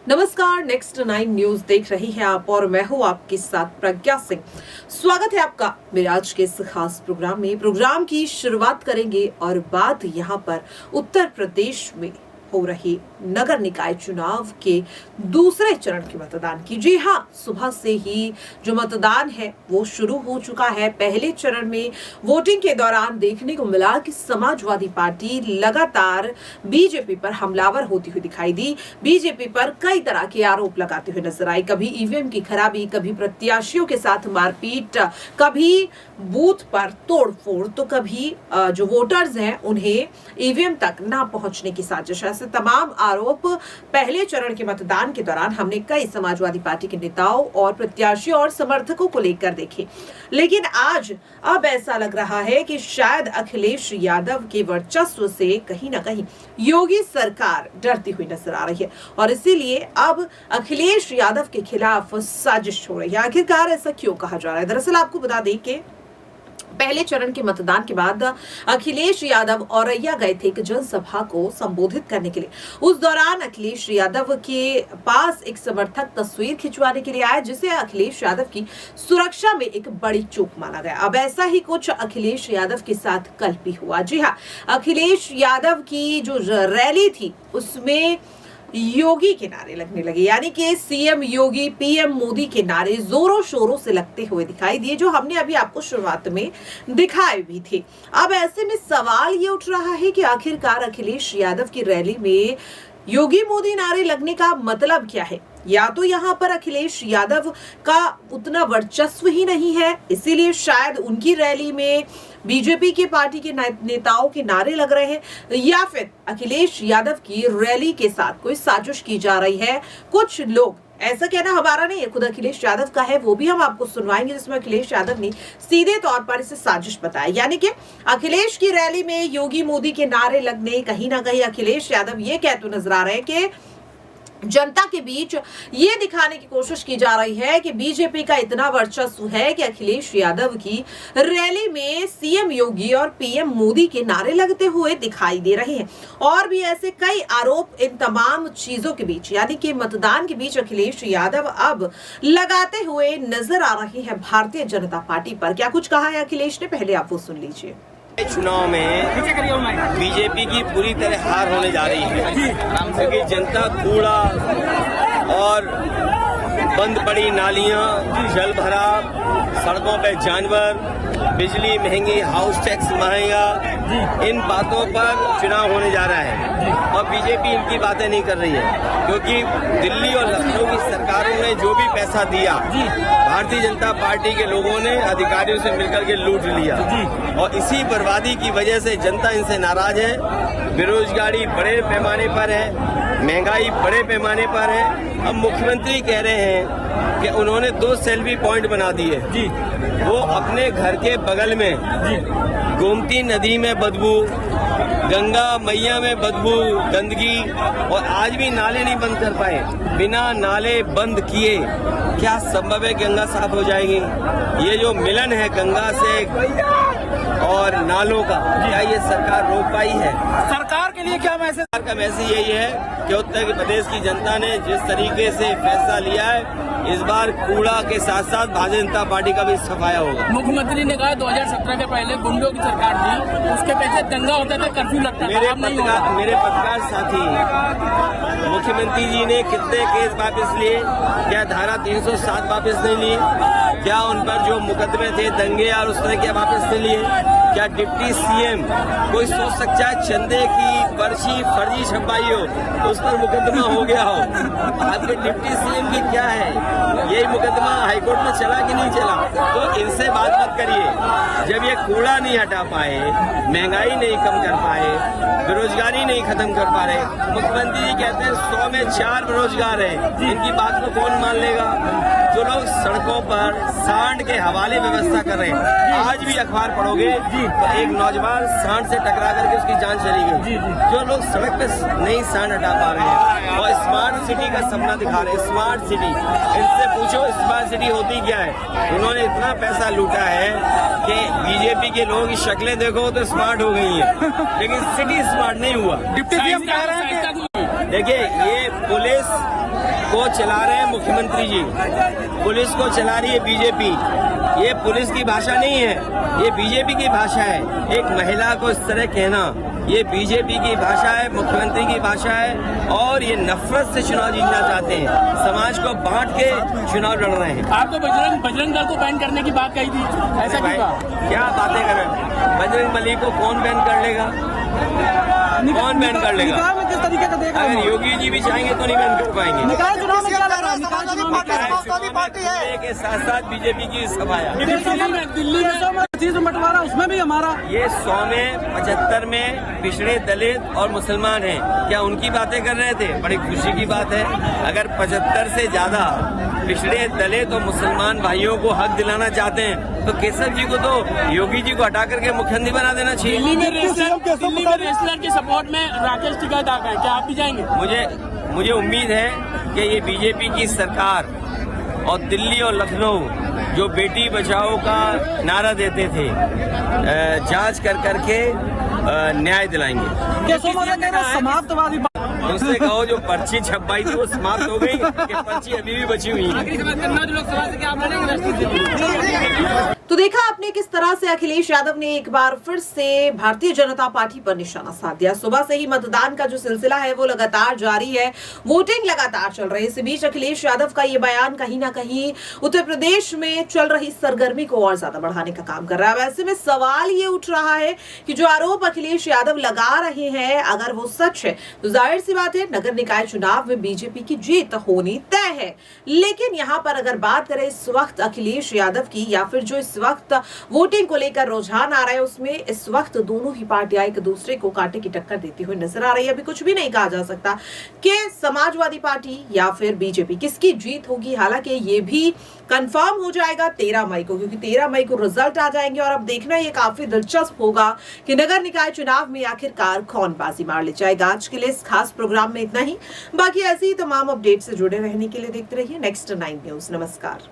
नमस्कार, next 9 news देख रही हैं आप और मैं हूं आपके साथ प्रज्ञा सिंह। स्वागत है आपका मेरे आज के इस खास प्रोग्राम में। प्रोग्राम की शुरुआत करेंगे और बात यहां पर उत्तर प्रदेश में हो रही नगर निकाय चुनाव के दूसरे चरण के मतदान की। जी हां, सुबह से ही जो मतदान है वो शुरू हो चुका है। पहले चरण में वोटिंग के दौरान देखने को मिला कि समाजवादी पार्टी लगातार बीजेपी पर हमलावर होती हुई दिखाई दी। बीजेपी पर कई तरह के आरोप लगाते हुए नजर आई। कभी ईवीएम की खराबी, कभी प्रत्याशियों के साथ मारपीट, कभी बूथ पर तोड़फोड़, तो कभी जो वोटर्स हैं उन्हें ईवीएम तक ना पहुंचने की साजिश। ऐसे तमाम आरोप पहले चरण के मतदान के दौरान हमने कई समाजवादी पार्टी के नेताओं और प्रत्याशियों और समर्थकों को लेकर देखे। लेकिन आज अब ऐसा लग रहा है कि शायद अखिलेश यादव के वर्चस्व से कहीं ना कहीं योगी सरकार डरती हुई नजर आ रही है और इसीलिए अब अखिलेश यादव के खिलाफ साजिश हो रही है। आखिरकार ऐसा क्यों कहा जा रहा है? दरअसल आपको बता दें कि पहले चरण के मतदान के बाद अखिलेश यादव औरैया गए थे एक जनसभा को संबोधित करने के लिए। उस दौरान अखिलेश यादव के पास एक समर्थक तस्वीर खिंचवाने के लिए आया, जिसे अखिलेश यादव की सुरक्षा में एक बड़ी चूक माना गया। अब ऐसा ही कुछ अखिलेश यादव के साथ कल भी हुआ। जी हाँ, अखिलेश यादव की जो रैली थी उसमें योगी के नारे लगने लगे, यानी कि सीएम योगी, पीएम मोदी के नारे जोरों शोरों से लगते हुए दिखाई दिए, जो हमने अभी आपको शुरुआत में दिखाए भी थे। अब ऐसे में सवाल ये उठ रहा है कि आखिरकार अखिलेश यादव की रैली में योगी मोदी नारे लगने का मतलब क्या है? या तो यहाँ पर अखिलेश यादव का उतना वर्चस्व ही नहीं है, इसीलिए शायद उनकी रैली में बीजेपी की पार्टी के नेताओं के नारे लग रहे हैं, या फिर अखिलेश यादव की रैली के साथ कोई साजिश की जा रही है। कुछ लोग, ऐसा कहना हमारा नहीं है, खुद अखिलेश यादव का है, वो भी हम आपको सुनवाएंगे, जिसमें अखिलेश यादव ने सीधे तौर पर इसे साजिश बताया। यानी कि अखिलेश की रैली में योगी मोदी के नारे लगने, कहीं ना कहीं अखिलेश यादव ये कहते नजर आ रहे हैं कि जनता के बीच ये दिखाने की कोशिश की जा रही है कि बीजेपी का इतना वर्चस्व है कि अखिलेश यादव की रैली में सीएम योगी और पीएम मोदी के नारे लगते हुए दिखाई दे रहे हैं। और भी ऐसे कई आरोप इन तमाम चीजों के बीच, यानी कि मतदान के बीच अखिलेश यादव अब लगाते हुए नजर आ रहे हैं भारतीय जनता पार्टी पर। क्या कुछ कहा है अखिलेश ने, पहले आप वो सुन लीजिए। चुनाव में बीजेपी की पूरी तरह हार होने जा रही है, क्योंकि जनता कूड़ा और बंद पड़ी नालियां, जल भराव, सड़कों पे जानवर, बिजली महंगी, हाउस टैक्स महंगा, इन बातों पर चुनाव होने जा रहा है और बीजेपी इनकी बातें नहीं कर रही है, क्योंकि दिल्ली और लखनऊ की सरकारों ने जो भी पैसा दिया भारतीय जनता पार्टी के लोगों ने अधिकारियों से मिलकर के लूट लिया और इसी बर्बादी की वजह से जनता इनसे नाराज है। बेरोजगारी बड़े पैमाने पर है, महंगाई बड़े पैमाने पर है। अब मुख्यमंत्री कह रहे हैं कि उन्होंने 2 सेल्फी पॉइंट बना दिए। वो अपने घर के बगल में गोमती नदी में बदबू, गंगा मैया में बदबू, गंदगी, और आज भी नाले नहीं बंद कर पाए। बिना नाले बंद किए क्या संभव है गंगा साफ हो जाएगी? ये जो मिलन है गंगा से और नालों का, क्या ये सरकार रोक पाई है? सरकार के लिए क्या मैसेज? सरकार का मैसेज यही है कि उत्तर प्रदेश की जनता ने जिस तरीके से फैसला लिया है, इस बार कूड़ा के साथ साथ भारतीय जनता पार्टी का भी सफाया होगा। मुख्यमंत्री ने कहा 2017 के पहले गुंडों की सरकार थी, उसके पहले दंगा होता था, कर्फ्यू लगता था, मेरे पत्रकार साथी, मुख्यमंत्री जी ने कितने केस वापस लिए? क्या धारा 307 वापस नहीं लिए? क्या उन पर जो मुकदमे थे दंगे और उस तरह के वापस नहीं लिए? क्या डिप्टी सीएम, कोई सोच सकता है चंदे की पर्ची फर्जी छपाई हो, उस पर मुकदमा हो गया हो? आपके डिप्टी सीएम की क्या है? यही मुकदमा हाईकोर्ट में चला कि नहीं चला? तो इनसे बात मत करिए। जब ये कूड़ा नहीं हटा पाए, महंगाई नहीं कम कर पाए, बेरोजगारी नहीं खत्म कर पा रहे, मुख्यमंत्री जी कहते हैं 100 में 4 बेरोजगार हैं, इनकी बात को कौन मान लेगा? जो लोग सड़कों पर सांड के हवाले व्यवस्था कर रहे हैं, आज भी अखबार पढ़ोगे तो एक नौजवान सांड से टकरा करके उसकी जान चली गई। जो लोग सड़क पे नहीं सांड हटा पा रहे हैं और स्मार्ट सिटी का सपना दिखा रहे हैं, स्मार्ट सिटी, इनसे पूछो स्मार्ट सिटी होती क्या है? उन्होंने इतना पैसा लूटा है कि बीजेपी के लोगों की शक्लें देखो तो स्मार्ट हो गई है, लेकिन सिटी स्मार्ट नहीं हुआ। डिप्टी सीएम कह रहे हैं कि देखिए, ये पुलिस को चला रहे हैं मुख्यमंत्री जी, पुलिस को चला रही है बीजेपी। ये पुलिस की भाषा नहीं है, ये बीजेपी की भाषा है। एक महिला को इस तरह कहना, ये बीजेपी की भाषा है, मुख्यमंत्री की भाषा है, और ये नफरत से चुनाव जीतना चाहते हैं, समाज को बांट के चुनाव लड़ रहे हैं। आप तो बजरंग दल को बैन करने की बात कही थी, ऐसा क्यों कहा? क्या बातें कर रहे हैं? बजरंग बली को कौन बैन कर लेगा? कौन बैन कर लेगा? किस तरीके का देख रहे अगर योगी जी भी चाहेंगे तो नहीं बैन कर पाएंगे। निकाय चुनाव में क्या लग रहा है? निकाय चुनाव में क्या के साथ साथ बीजेपी की सभाया, दिल्ली में चीज बंटवारा उसमें भी हमारा ये 100 में 75 में पिछड़े दलित और मुसलमान हैं, क्या उनकी बातें कर रहे थे? बड़ी खुशी की बात है। अगर 75 से ज्यादा पिछड़े दलित और मुसलमान भाइयों को हक दिलाना चाहते हैं तो केसर जी को तो योगी जी को हटा करके मुख्यमंत्री बना देना चाहिए। दिल्ली में रेसलर के सपोर्ट में राकेश टिकैत आ गए, क्या आप भी जाएंगे? मुझे उम्मीद है कि ये बीजेपी की सरकार और दिल्ली और लखनऊ जो बेटी बचाओ का नारा देते थे, जांच कर करके न्याय दिलाएंगे। समाप्तवादी उनसे कहो जो पर्ची छपाई थी वो समाप्त हो गई कि पर्ची अभी भी बची हुई है। लोकसभा से क्या आप लड़ेंगे? तो देखा आपने किस तरह से अखिलेश यादव ने एक बार फिर से भारतीय जनता पार्टी पर निशाना साध दिया। सुबह से ही मतदान का जो सिलसिला है वो लगातार जारी है, वोटिंग लगातार चल रही है। इस बीच अखिलेश यादव का ये बयान कहीं ना कहीं उत्तर प्रदेश में चल रही सरगर्मी को और ज्यादा बढ़ाने का काम कर रहा है। वैसे में सवाल ये उठ रहा है कि जो आरोप अखिलेश यादव लगा रहे हैं, अगर वो सच है तो जाहिर सी बात है नगर निकाय चुनाव में बीजेपी की जीत होनी तय है। लेकिन यहाँ पर अगर बात करें इस वक्त अखिलेश यादव की, या फिर जो इस वक्त वोटिंग को लेकर रुझान आ रहा है, उसमें इस वक्त दोनों ही पार्टियां एक दूसरे को कांटे की टक्कर देती हुई नजर आ रही है। अभी कुछ भी नहीं कहा जा सकता कि समाजवादी पार्टी या फिर बीजेपी किसकी जीत होगी। हालांकि ये भी कंफर्म हो जाएगा 13 मई को, क्योंकि 13 मई को रिजल्ट आ जाएंगे और अब देखना ये काफी दिलचस्प होगा कि नगर निकाय चुनाव में आखिरकार कौन बाजी मार ले जाएगा। आज के लिए इस खास प्रोग्राम में इतना ही। बाकी ऐसी ही तमाम अपडेट से जुड़े रहने के लिए देखते रहिए नेक्स्ट 9 न्यूज। नमस्कार।